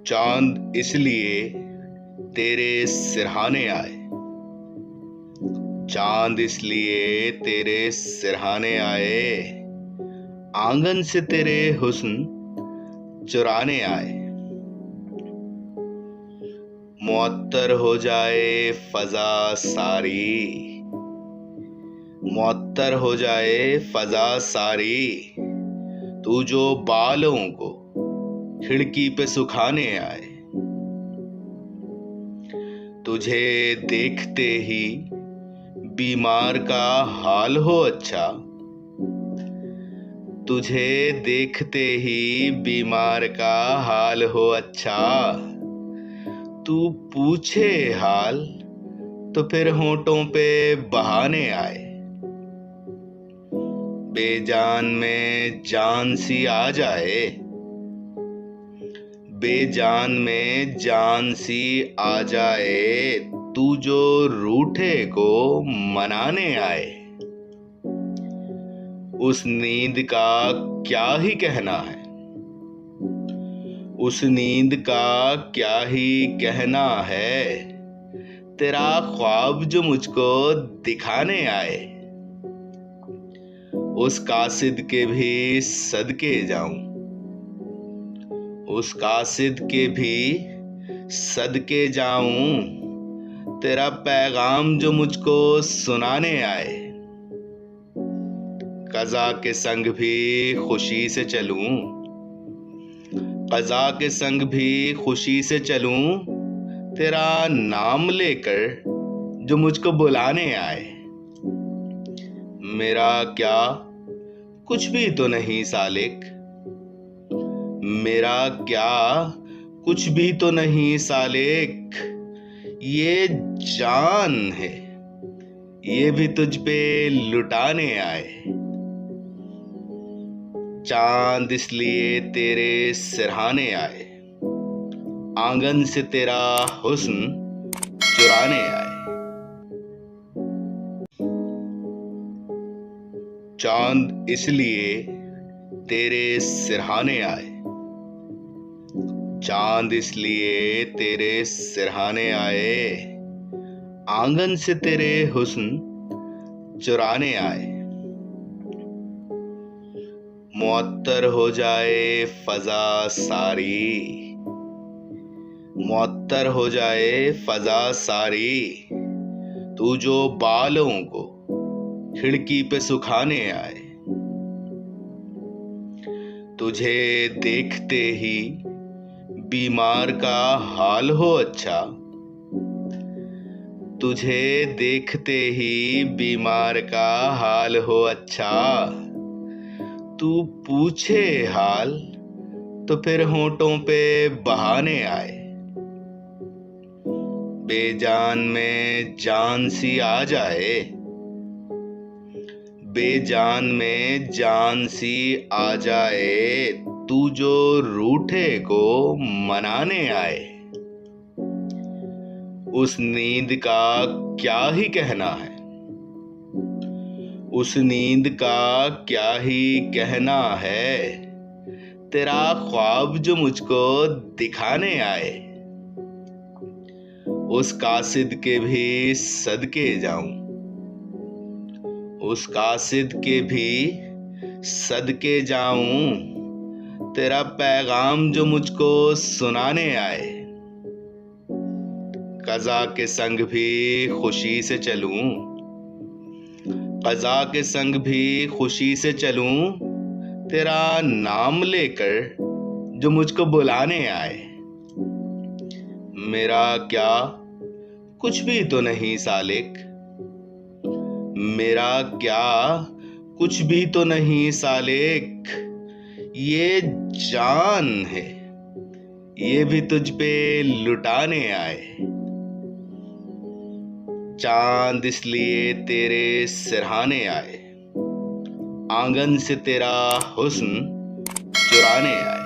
चांद इसलिए तेरे सिरहाने आए, चांद इसलिए तेरे सिरहाने आए, आंगन से तेरे हुस्न चुराने आए। मुअत्तर हो जाए फजा सारी, मुअत्तर हो जाए फजा सारी, तू जो बालों को खिड़की पे सुखाने आए। तुझे देखते ही बीमार का हाल हो अच्छा, तुझे देखते ही बीमार का हाल हो अच्छा। तू पूछे हाल तो फिर होंठों पे बहाने आए। बेजान में जान सी आ जाए, बेजान में जान सी आ जाए, तू जो रूठे को मनाने आए। उस नींद का क्या ही कहना है, उस नींद का क्या ही कहना है, तेरा ख्वाब जो मुझको दिखाने आए। उस कासिद के भी सदके जाऊं, उस कासिद के भी सदके जाऊं, तेरा पैगाम जो मुझको सुनाने आए। कज़ा के संग भी खुशी से चलूं, कज़ा के संग भी खुशी से चलूं, तेरा नाम लेकर जो मुझको बुलाने आए। मेरा क्या कुछ भी तो नहीं सालिक, मेरा क्या कुछ भी तो नहीं सालिक, ये जान है ये भी तुझ पे लुटाने आए। चांद इसलिए तेरे सिरहाने आए, आंगन से तेरा हुस्न चुराने आए। चांद इसलिए तेरे सिरहाने आए, चांद इसलिए तेरे सिरहाने आए, आंगन से तेरे हुस्न चुराने आए। मुअत्तर हो जाए फजा सारी, मुअत्तर हो जाए फजा सारी, तू जो बालों को खिड़की पे सुखाने आए। तुझे देखते ही बीमार का हाल हो अच्छा, तुझे देखते ही बीमार का हाल हो अच्छा। तू पूछे हाल तो फिर होंठों पे बहाने आए। बेजान में जान सी आ जाए, बेजान में जान सी आ जाए, तू जो रूठे को मनाने आए। उस नींद का क्या ही कहना है, उस नींद का क्या ही कहना है, तेरा ख्वाब जो मुझको दिखाने आए। उस कासिद के भी सदके जाऊं, उस कासिद के भी सदके जाऊं, तेरा पैगाम जो मुझको सुनाने आए। कज़ा के संग भी खुशी से चलूं, कज़ा के संग भी खुशी से चलूं, तेरा नाम लेकर जो मुझको बुलाने आए। मेरा क्या कुछ भी तो नहीं सालिक, मेरा क्या कुछ भी तो नहीं सालिक, ये जान है ये भी तुझ पे लुटाने आए। चांद इसलिए तेरे सिरहाने आए, आंगन से तेरा हुस्न चुराने आए।